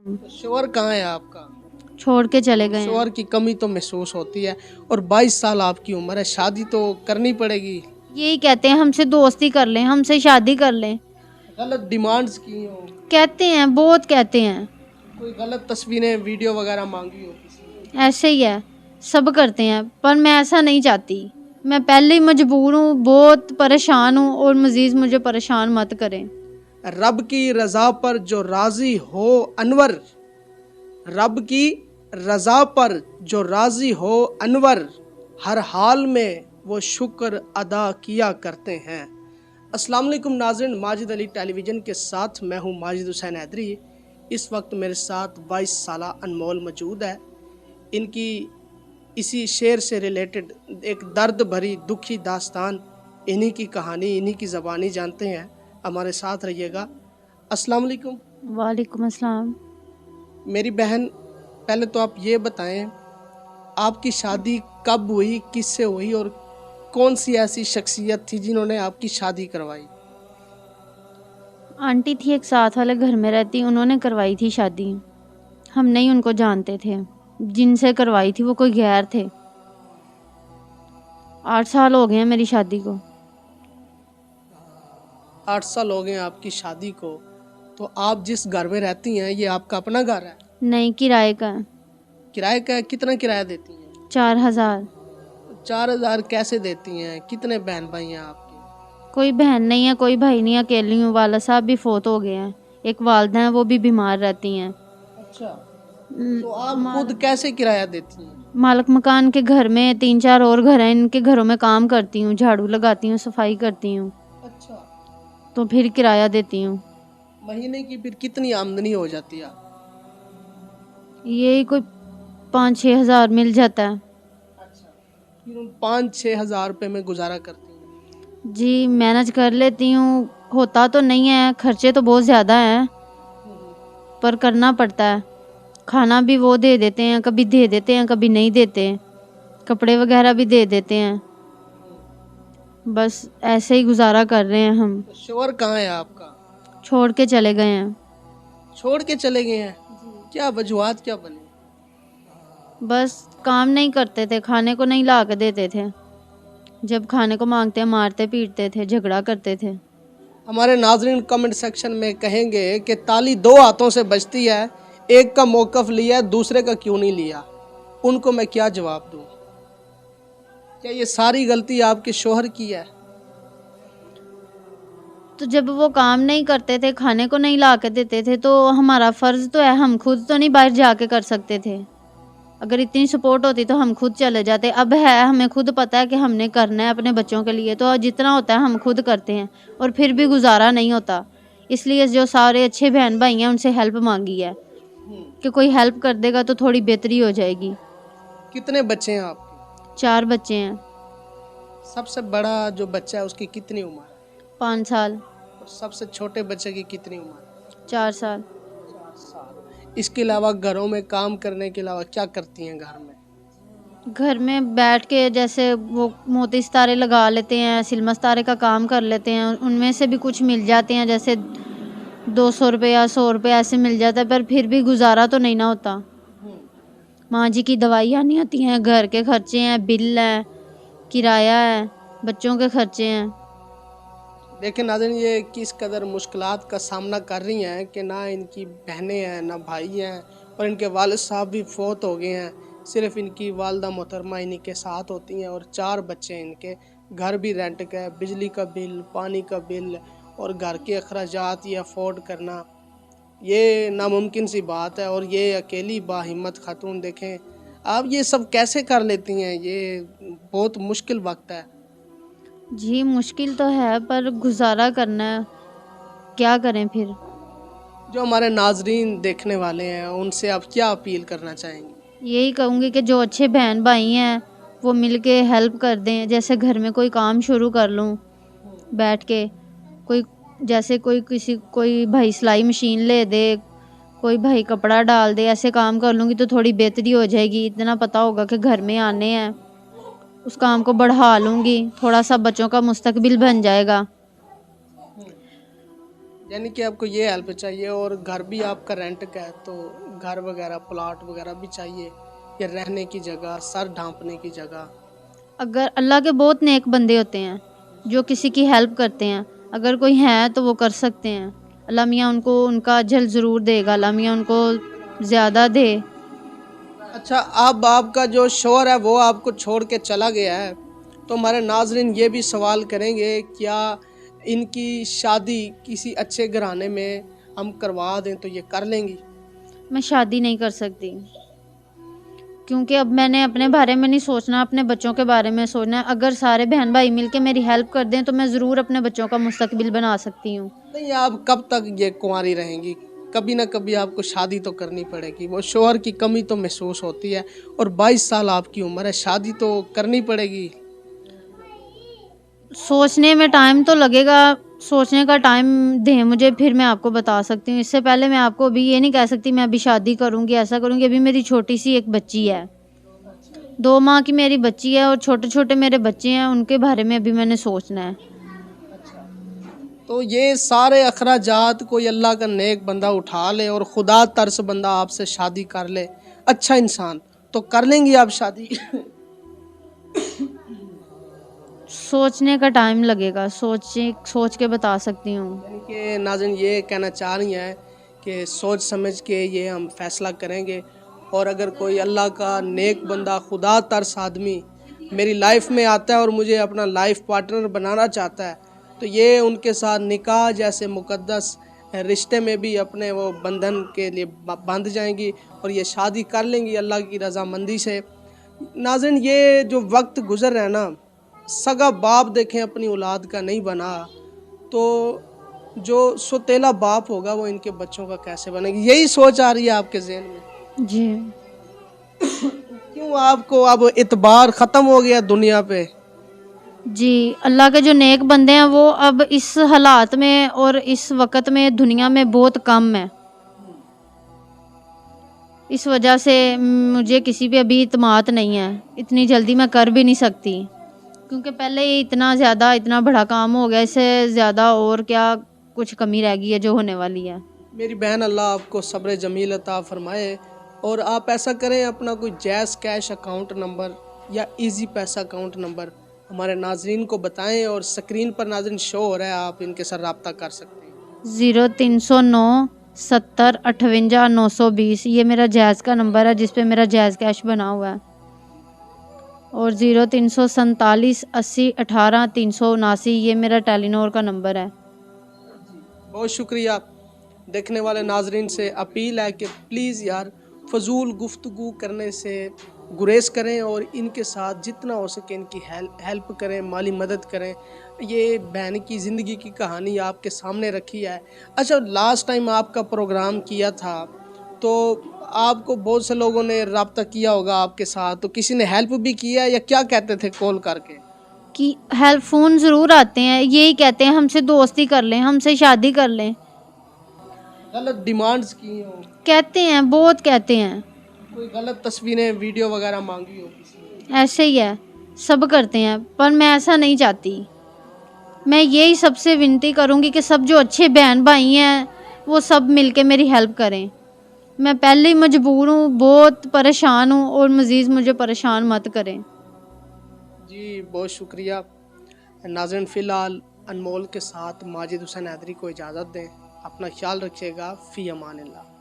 तो शोहर कहाँ है आपका? छोड़ के चले गए हैं। शोहर की कमी तो महसूस होती है। और 22 साल आपकी उम्र है, शादी तो करनी पड़ेगी। यही कहते हैं हमसे दोस्ती कर लें, हमसे शादी कर लें। गलत डिमांड्स की हो? कहते हैं, बहुत कहते हैं। कोई गलत तस्वीरें वीडियो वगैरह मांगी हो किसी? ऐसे ही है, सब करते हैं, पर मैं ऐसा नहीं चाहती। मैं पहले ही मजबूर हूँ, बहुत परेशान हूँ, और मजीद मुझे परेशान मत करें। रब की रजा पर जो राजी हो अनवर, रब की रजा पर जो राजी हो अनवर, हर हाल में वो शुक्र अदा किया करते हैं। अस्सलाम वालेकुम नाज़रीन, माजिद अली टेलीविज़न के साथ मैं हूँ माजिद हुसैन हैदरी। इस वक्त मेरे साथ 22 साला अनमोल मौजूद है। इनकी इसी शेर से रिलेटेड एक दर्द भरी दुखी दास्तान, इन्हीं की कहानी, इन्हीं की ज़बानी जानते हैं। हमारे साथ रहिएगा। अस्सलाम वालेकुम। वालेकुम अस्सलाम। मेरी बहन, पहले तो आप ये बताएं, आपकी शादी कब हुई, किससे हुई, और कौन सी ऐसी शख्सियत थी जिन्होंने आपकी शादी करवाई? आंटी थी एक साथ वाले घर में रहती, उन्होंने करवाई थी शादी। हम नहीं उनको जानते थे, जिनसे करवाई थी वो कोई गैर थे। 8 साल हो गए हैं मेरी शादी को। 8 साल हो गए आपकी शादी को। तो आप जिस घर में रहती हैं, ये आपका अपना घर है? नहीं, किराए का है। किराए का है? कितना किराया देती हैं? 4000। 4000 कैसे देती हैं? कितने बहन भाई हैं आपके? कोई बहन नहीं है, कोई भाई नहीं, अकेली हूँ। वाला साहब भी फोत हो गए हैं, एक वालदा हैं, वो भी बीमार रहती हैं। अच्छा, तो आप खुद कैसे किराया देती हैं? मालिक मकान के घर में 3-4 और घर हैं, इनके घरों में काम करती हूँ, झाड़ू लगाती हूँ, सफाई करती हूँ, अच्छा, तो फिर किराया देती हूँ। महीने की फिर कितनी आमदनी हो जाती है? यही कोई 5-6 हज़ार मिल जाता है। अच्छा, फिर उन 5-6 हज़ार रुपये में गुजारा करती हैं? जी, मैनेज कर लेती हूँ। होता तो नहीं है, खर्चे तो बहुत ज़्यादा हैं, पर करना पड़ता है। खाना भी वो दे देते हैं, कभी दे देते हैं, कभी नहीं देते। कपड़े वगैरह भी दे देते हैं। बस ऐसे ही गुजारा कर रहे हैं हम। तो शोहर कहाँ है आपका? छोड़ के चले गए हैं। छोड़ के चले गए हैं? क्या वजूहात क्या बनी? बस काम नहीं करते थे, खाने को नहीं ला के देते थे। जब खाने को मांगते मारते पीटते थे, झगड़ा करते थे। हमारे नाजरीन कमेंट सेक्शन में कहेंगे कि ताली 2 हाथों से बजती है, एक का मौकफ लिया, दूसरे का क्यों नहीं लिया? उनको मैं क्या जवाब दूं? क्या ये सारी गलती आपके शोहर की है? तो जब वो काम नहीं करते थे, खाने को नहीं ला के देते थे, तो हमारा फ़र्ज़ तो है, हम खुद तो नहीं बाहर जाके कर सकते थे। अगर इतनी सपोर्ट होती तो हम खुद चले जाते। अब है, हमें खुद पता है कि हमने करना है अपने बच्चों के लिए, तो जितना होता है हम खुद करते हैं, और फिर भी गुजारा नहीं होता। इसलिए जो सारे अच्छे बहन भाई हैं उनसे हेल्प मांगी है कि कोई हेल्प कर देगा तो थोड़ी बेहतरी हो जाएगी। कितने बच्चे हैं आपके? 4 बच्चे हैं। सबसे बड़ा जो बच्चा है उसकी कितनी उम्र है? 5 साल। और सबसे छोटे बच्चे की कितनी उम्र है? 4 साल। 4 साल। इसके अलावा घरों में काम करने के अलावा क्या करती हैं घर में? घर में बैठ के जैसे वो मोती सितारे लगा लेते हैं, सिलमा सितारे का काम कर लेते हैं, उनमें से भी कुछ मिल जाते हैं, जैसे 200 रुपये या 100 रुपये ऐसे मिल जाता है, पर फिर भी गुजारा तो नहीं ना होता। माँ जी की दवाइयाँ नहीं होती हैं, घर के खर्चे हैं, बिल है, किराया है, बच्चों के खर्चे हैं। देखिए नाज़रीन, ये किस कदर मुश्किलात का सामना कर रही हैं कि ना इनकी बहनें हैं, ना भाई हैं, और इनके वालिद साहब भी फौत हो गए हैं। सिर्फ इनकी वालदा मोहतरमा इन्हीं के साथ होती हैं, और 4 बच्चे हैं इनके। घर भी रेंट का है, बिजली का बिल, पानी का बिल, और घर के अखराजात ये अफोर्ड करना, ये नामुमकिन सी बात है। और ये अकेली बाहिम्मत खातून, देखें आप, ये सब कैसे कर लेती हैं? ये बहुत मुश्किल वक्त है। जी, मुश्किल तो है, पर गुजारा करना है, क्या करें फिर। जो हमारे नाजरीन देखने वाले हैं, उनसे आप क्या अपील करना चाहेंगे? यही कहूँगी कि जो अच्छे बहन भाई हैं वो मिल के हेल्प कर दें। जैसे घर में कोई काम शुरू कर लूँ बैठ के, कोई जैसे कोई भाई सिलाई मशीन ले दे, कोई भाई कपड़ा डाल दे, ऐसे काम कर लूँगी तो थोड़ी बेहतरी हो जाएगी। इतना पता होगा कि घर में आने हैं, उस काम को बढ़ा लूँगी, थोड़ा सा बच्चों का मुस्तकबिल बन जाएगा। यानी कि आपको ये हेल्प चाहिए, और घर भी आपका रेंट का है, तो घर वगैरह प्लॉट वगैरह भी चाहिए, या रहने की जगह, सर ढांपने की जगह। अगर अल्लाह के बहुत नेक बंदे होते हैं जो किसी की हेल्प करते हैं, अगर कोई है तो वो कर सकते हैं। अल्लाह मियाँ उनको उनका अजल ज़रूर देगा, अल्लाह मियाँ उनको ज़्यादा दे। अच्छा, अब आपका जो शोहर है वो आपको छोड़ के चला गया है, तो हमारे नाजरीन ये भी सवाल करेंगे, क्या इनकी शादी किसी अच्छे घराने में हम करवा दें तो ये कर लेंगी? मैं शादी नहीं कर सकती, क्योंकि अब मैंने अपने बारे में नहीं सोचना, अपने बच्चों के बारे में सोचना है। अगर सारे बहन भाई मिलके मेरी हेल्प कर दें तो मैं ज़रूर अपने बच्चों का मुस्तकबिल बना सकती हूँ। नहीं, आप कब तक ये कुंवारी रहेंगी? कभी ना कभी आपको शादी तो करनी पड़ेगी, वो शोहर की कमी तो महसूस होती है, और 22 साल आपकी उम्र है, शादी तो करनी पड़ेगी। सोचने में टाइम तो लगेगा, सोचने का टाइम दें मुझे, फिर मैं आपको बता सकती हूँ। इससे पहले मैं आपको अभी ये नहीं कह सकती मैं अभी शादी करूँगी, ऐसा करूँगी। अभी मेरी छोटी सी एक बच्ची है, 2 माह की मेरी बच्ची है, और छोटे छोटे मेरे बच्चे हैं, उनके बारे में अभी मैंने सोचना है। तो ये सारे अखराजात कोई अल्लाह का नेक बंदा उठा ले, और खुदा तरस बंदा आपसे शादी कर ले, अच्छा इंसान, तो कर लेंगी आप शादी? सोचने का टाइम लगेगा, सोच के बता सकती हूँ। यानी कि नाज़रीन ये कहना चाह रही हैं कि सोच समझ के ये हम फैसला करेंगे, और अगर कोई अल्लाह का नेक बंदा, खुदा तरस आदमी मेरी लाइफ में आता है और मुझे अपना लाइफ पार्टनर बनाना चाहता है, तो ये उनके साथ निकाह जैसे मुकद्दस रिश्ते में भी अपने वो बंधन के लिए बंध जाएंगी, और ये शादी कर लेंगी अल्लाह की रज़ामंदी से। नाज़रीन ये जो वक्त गुज़र रहा है ना, सगा बाप देखें अपनी औलाद का नहीं बना, तो जो सौतेला बाप होगा वो इनके बच्चों का कैसे बनेगा? यही सोच आ रही है आपके ज़हन में? जी क्यों आपको अब इतबार ख़त्म हो गया दुनिया पे? जी, अल्लाह के जो नेक बंदे हैं वो अब इस हालात में और इस वक़्त में दुनिया में बहुत कम है। इस वजह से मुझे किसी पे अभी इत्मीनान नहीं है, इतनी जल्दी मैं कर भी नहीं सकती, क्योंकि पहले ही इतना ज़्यादा इतना बड़ा काम हो गया, इससे ज़्यादा और क्या कुछ कमी रह गई है जो होने वाली है। मेरी बहन, अल्लाह आपको सब्र जमील अता फरमाए, और आप ऐसा करें, अपना कोई जैज़ कैश अकाउंट नंबर या इजी पैसा अकाउंट नंबर हमारे नाजरीन को बताएं, और स्क्रीन पर नाजरीन शो हो रहा है, आप इनके साथ रब्ता कर सकते हैं। 0309 70 58 920 ये मेरा जैज़ का नंबर है, जिस पे मेरा जैज़ कैश बना हुआ है, और 0347 80 18 379 ये मेरा टेलीनॉर का नंबर है। बहुत शुक्रिया। देखने वाले नाजरीन से अपील है कि प्लीज़ यार, फजूल गुफ्तगू करने से गुरेज करें, और इनके साथ जितना हो सके इनकी हेल्प करें, माली मदद करें। ये बहन की ज़िंदगी की कहानी आपके सामने रखी है। अच्छा, लास्ट टाइम आपका प्रोग्राम किया था तो आपको बहुत से लोगों ने रब्ता किया होगा आपके साथ, तो किसी ने हेल्प भी किया, या क्या कहते थे कॉल करके? कि हेल्प फ़ोन ज़रूर आते हैं, यही कहते हैं हमसे दोस्ती कर लें, हमसे शादी कर लें, गलत डिमांड्स की हो, कहते हैं, बहुत कहते हैं। कोई गलत तस्वीरें वीडियो वगैरह मांगी हो किसी ने? ऐसे ही है, सब करते हैं, पर मैं ऐसा नहीं चाहती। मैं यही सबसे विनती करूँगी कि सब जो अच्छे बहन भाई हैं वो सब मिलके मेरी हेल्प करें। मैं पहले ही मजबूर हूँ, बहुत परेशान हूँ, और मज़ीद मुझे परेशान मत करें। जी बहुत शुक्रिया। नाज़रीन, फ़िलहाल अनमोल के साथ माजिद हुसैन हैदरी को इजाज़त दें। अपना ख्याल रखिएगा। फ़ी अमानिल्लाह।